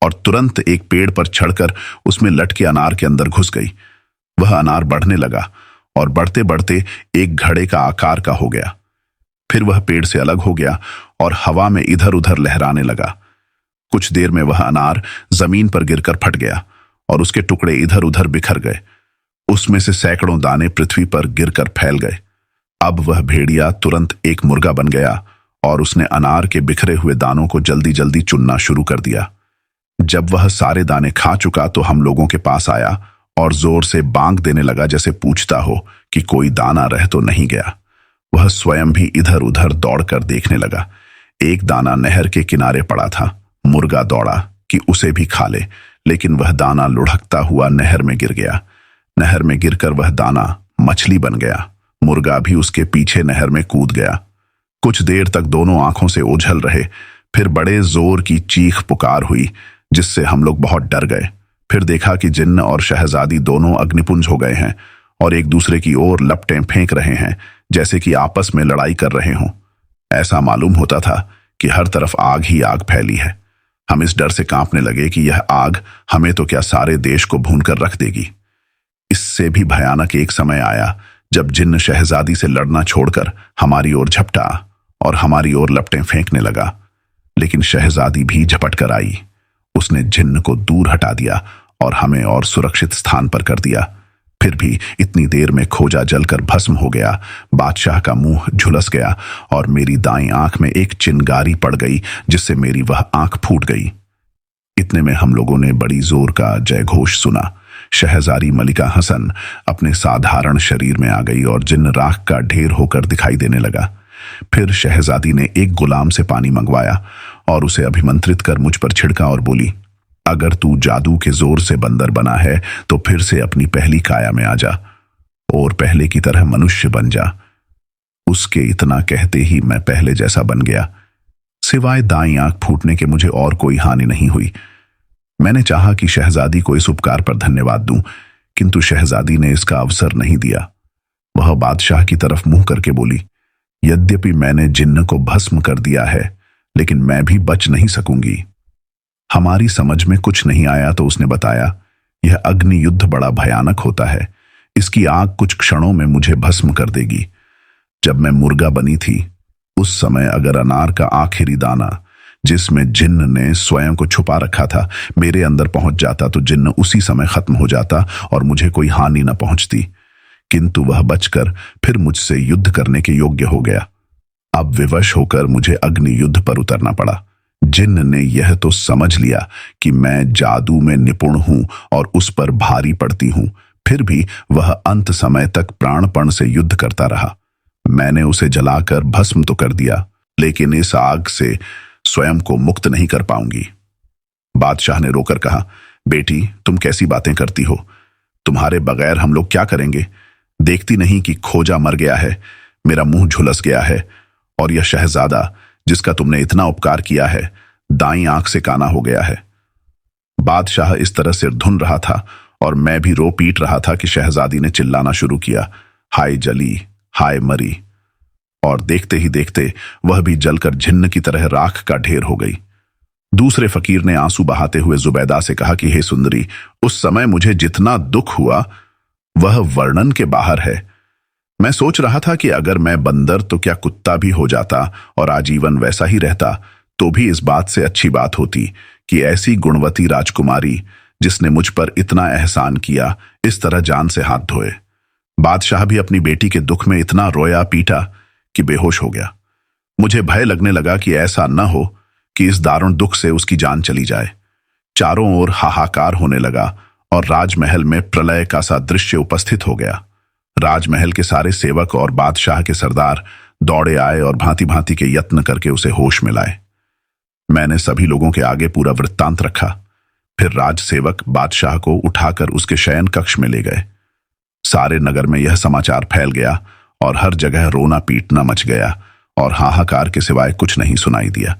और तुरंत एक पेड़ पर चढ़कर उसमें लटके अनार के अंदर घुस गई। वह अनार बढ़ने लगा और बढ़ते बढ़ते एक घड़े का आकार का हो गया। फिर वह पेड़ से अलग हो गया और हवा में इधर उधर लहराने लगा। कुछ देर में वह अनार जमीन पर गिरकर फट गया और उसके टुकड़े इधर उधर बिखर गए। उसमें से सैकड़ों दाने पृथ्वी पर गिरकर फैल गए। अब वह भेड़िया तुरंत एक मुर्गा बन गया और उसने अनार के बिखरे हुए दानों को जल्दी जल्दी चुनना शुरू कर दिया। जब वह सारे दाने खा चुका तो हम लोगों के पास आया और जोर से बांग देने लगा, जैसे पूछता हो कि कोई दाना रह तो नहीं गया। वह स्वयं भी इधर उधर दौड़कर देखने लगा। एक दाना नहर के किनारे पड़ा था। मुर्गा दौड़ा कि उसे भी खा ले, लेकिन वह दाना लुढ़कता हुआ नहर में गिर गया। नहर में गिरकर वह दाना मछली बन गया। मुर्गा भी उसके पीछे नहर में कूद गया। कुछ देर तक दोनों आंखों से ओझल रहे। फिर बड़े जोर की चीख पुकार हुई, जिससे हम लोग बहुत डर गए। फिर देखा कि जिन्न और शहजादी दोनों अग्निपुंज हो गए हैं और एक दूसरे की ओर लपटें फेंक रहे हैं, जैसे कि आपस में लड़ाई कर रहे हों। ऐसा मालूम होता था कि हर तरफ आग ही आग फैली है। हम इस डर से कांपने लगे कि यह आग हमें तो क्या सारे देश को भूनकर रख देगी। इससे भी भयानक एक समय आया जब जिन्न शहजादी से लड़ना छोड़कर हमारी ओर झपटा और हमारी ओर लपटें फेंकने लगा। लेकिन शहजादी भी झपट कर आई। उसने जिन्न को दूर हटा दिया और हमें और सुरक्षित स्थान पर कर दिया। फिर भी इतनी देर में खोजा जलकर भस्म हो गया। बादशाह का मुंह झुलस गया और मेरी दाईं आंख में एक चिंगारी पड़ गई, जिससे मेरी वह आंख फूट गई। इतने में हम लोगों ने बड़ी जोर का जय घोष सुना। शहजादी मलिका हसन अपने साधारण शरीर में आ गई और जिन्न राख का ढेर होकर दिखाई देने लगा। फिर शहजादी ने एक गुलाम से पानी मंगवाया और उसे अभिमंत्रित कर मुझ पर छिड़का और बोली, अगर तू जादू के जोर से बंदर बना है तो फिर से अपनी पहली काया में आ जा और पहले की तरह मनुष्य बन जा। उसके इतना कहते ही मैं पहले जैसा बन गया। सिवाय दाईं आंख फूटने के मुझे और कोई हानि नहीं हुई। मैंने चाहा कि शहजादी को इस उपकार पर धन्यवाद दूं, किंतु शहजादी ने इसका अवसर नहीं दिया। वह बादशाह की तरफ मुंह करके बोली, यद्यपि मैंने जिन्न को भस्म कर दिया है, लेकिन मैं भी बच नहीं सकूंगी। हमारी समझ में कुछ नहीं आया तो उसने बताया, यह अग्नि युद्ध बड़ा भयानक होता है। इसकी आग कुछ क्षणों में मुझे भस्म कर देगी। जब मैं मुर्गा बनी थी उस समय अगर अनार का आखिरी दाना, जिसमें जिन्न ने स्वयं को छुपा रखा था, मेरे अंदर पहुंच जाता तो जिन्न उसी समय खत्म हो जाता और मुझे कोई हानि न पहुंचती। किंतु वह बचकर फिर मुझसे युद्ध करने के योग्य हो गया। अब विवश होकर मुझे अग्नि युद्ध पर उतरना पड़ा। जिन्न ने यह तो समझ लिया कि मैं जादू में निपुण हूं और उस पर भारी पड़ती हूं, फिर भी वह अंत समय तक प्राणपण से युद्ध करता रहा। मैंने उसे जलाकर भस्म तो कर दिया, लेकिन इस आग से स्वयं को मुक्त नहीं कर पाऊंगी। बादशाह ने रोकर कहा, बेटी तुम कैसी बातें करती हो? तुम्हारे बगैर हम लोग क्या करेंगे? देखती नहीं कि खोजा मर गया है, मेरा मुंह झुलस गया है और यह शहजादा जिसका तुमने इतना उपकार किया है, दाईं आंख से काना हो गया है। बादशाह इस तरह सिर धुन रहा था और मैं भी रो पीट रहा था कि शहजादी ने चिल्लाना शुरू किया, हाय जली, हाय मरी। और देखते ही देखते वह भी जलकर जिन्न की तरह राख का ढेर हो गई। दूसरे फकीर ने आंसू बहाते हुए जुबैदा से कहा कि हे सुंदरी, उस समय मुझे जितना दुख हुआ वह वर्णन के बाहर है। मैं सोच रहा था कि अगर मैं बंदर तो क्या कुत्ता भी हो जाता और आजीवन वैसा ही रहता तो भी इस बात से अच्छी बात होती कि ऐसी गुणवती राजकुमारी जिसने मुझ पर इतना एहसान किया इस तरह जान से हाथ धोए। बादशाह भी अपनी बेटी के दुख में इतना रोया पीटा कि बेहोश हो गया। मुझे भय लगने लगा कि ऐसा न हो कि इस दारुण दुख से उसकी जान चली जाए। चारों ओर हाहाकार होने लगा और राजमहल में प्रलय का सा दृश्य उपस्थित हो गया। राजमहल के सारे सेवक और बादशाह के सरदार दौड़े आए और भांति भांति के यत्न करके उसे होश में लाए। मैंने सभी लोगों के आगे पूरा वृत्तांत रखा। फिर राजसेवक बादशाह को उठाकर उसके शयन कक्ष में ले गए। सारे नगर में यह समाचार फैल गया और हर जगह रोना पीटना मच गया और हाहाकार के सिवाय कुछ नहीं सुनाई दिया।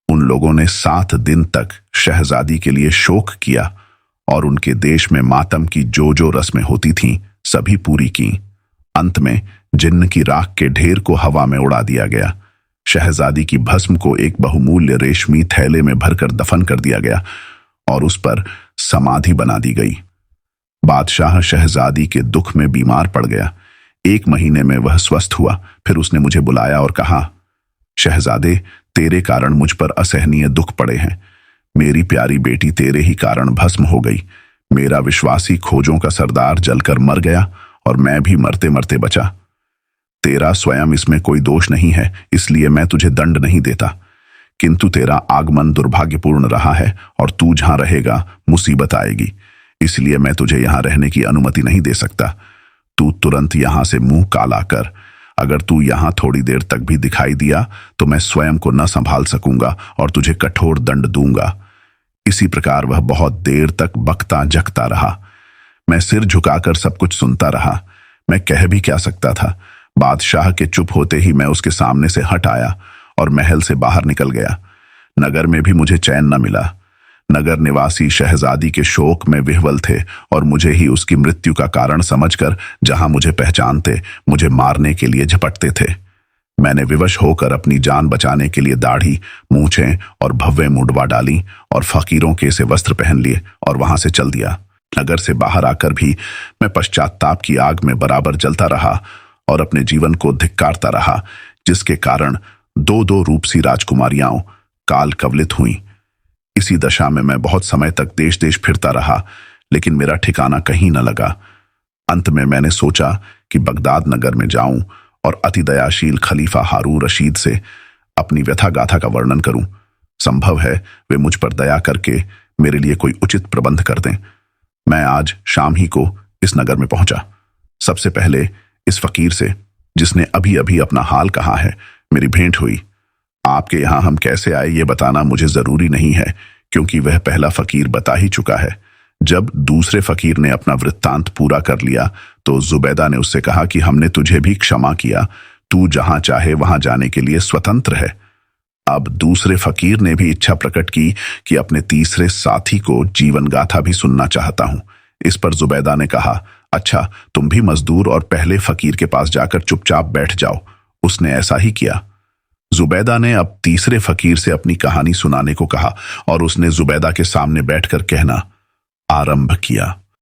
उन लोगों ने 7 दिन तक शहजादी के लिए शोक किया और उनके देश में मातम की जो जो रस्में होती थीं सभी पूरी की। अंत में जिन्न की राख के ढेर को हवा में उड़ा दिया गया। शहजादी की भस्म को एक बहुमूल्य रेशमी थैले में भरकर दफन कर दिया गया और उस पर समाधि बना दी गई। बादशाह शहजादी के दुख में बीमार पड़ गया। 1 महीने में वह स्वस्थ हुआ। फिर उसने मुझे बुलाया और कहा, शहजादे, तेरे कारण मुझ पर असहनीय दुख पड़े हैं। मेरी प्यारी बेटी तेरे ही कारण भस्म हो गई। मेरा विश्वासी खोजों का सरदार जलकर मर गया और मैं भी मरते मरते बचा। तेरा स्वयं इसमें कोई दोष नहीं है, इसलिए मैं तुझे दंड नहीं देता, किंतु तेरा आगमन दुर्भाग्यपूर्ण रहा है और तू जहां रहेगा मुसीबत आएगी, इसलिए मैं तुझे यहां रहने की अनुमति नहीं दे सकता। तू तुरंत यहां से मुंह काला कर। अगर तू यहां थोड़ी देर तक भी दिखाई दिया तो मैं स्वयं को न संभाल सकूंगा और तुझे कठोर दंड दूंगा। इसी प्रकार वह बहुत देर तक बकता जगता रहा। मैं सिर झुकाकर सब कुछ सुनता रहा। मैं कह भी क्या सकता था। बादशाह के चुप होते ही मैं उसके सामने से हट आया और महल से बाहर निकल गया। नगर में भी मुझे चैन न मिला। नगर निवासी शहजादी के शोक में विह्वल थे और मुझे ही उसकी मृत्यु का कारण समझकर जहां मुझे पहचानते मुझे मारने के लिए झपटते थे। मैंने विवश होकर अपनी जान बचाने के लिए दाढ़ी, मूछें और भव्य मुंडवा डाली और फकीरों के से वस्त्र पहन लिए और वहां से चल दिया। नगर से बाहर आकर भी मैं पश्चाताप की आग में बराबर जलता रहा और अपने जीवन को धिक्कारता रहा, जिसके कारण 2-2 रूपसी राजकुमारियां काल कवलित हुईं। इसी दशा में मैं बहुत समय तक देश देश फिरता रहा, लेकिन मेरा ठिकाना कहीं न लगा। अंत में मैंने सोचा कि बगदाद नगर में जाऊं और अति दयाशील खलीफा हारून रशीद से अपनी व्यथा गाथा का वर्णन करूं। संभव है वे मुझ पर दया करके मेरे लिए कोई उचित प्रबंध कर दें। मैं आज शाम ही को इस नगर में पहुंचा। सबसे पहले इस फकीर से, जिसने अभी अभी अपना हाल कहा है, मेरी भेंट हुई। आपके यहां हम कैसे आए ये बताना मुझे जरूरी नहीं है, क्योंकि वह पहला फकीर बता ही चुका है। जब दूसरे फकीर ने अपना वृत्तांत पूरा कर लिया तो जुबैदा ने उससे कहा कि हमने तुझे भी क्षमा किया, तू जहां चाहे वहां जाने के लिए स्वतंत्र है। अब दूसरे फकीर ने भी इच्छा प्रकट की कि अपने तीसरे साथी को जीवन गाथा भी सुनना चाहता हूं। इस पर जुबैदा ने कहा, अच्छा, तुम भी मजदूर और पहले फकीर के पास जाकर चुपचाप बैठ जाओ। उसने ऐसा ही किया। जुबैदा ने अब तीसरे फकीर से अपनी कहानी सुनाने को कहा और उसने जुबैदा के सामने बैठकर कहना आरंभ किया।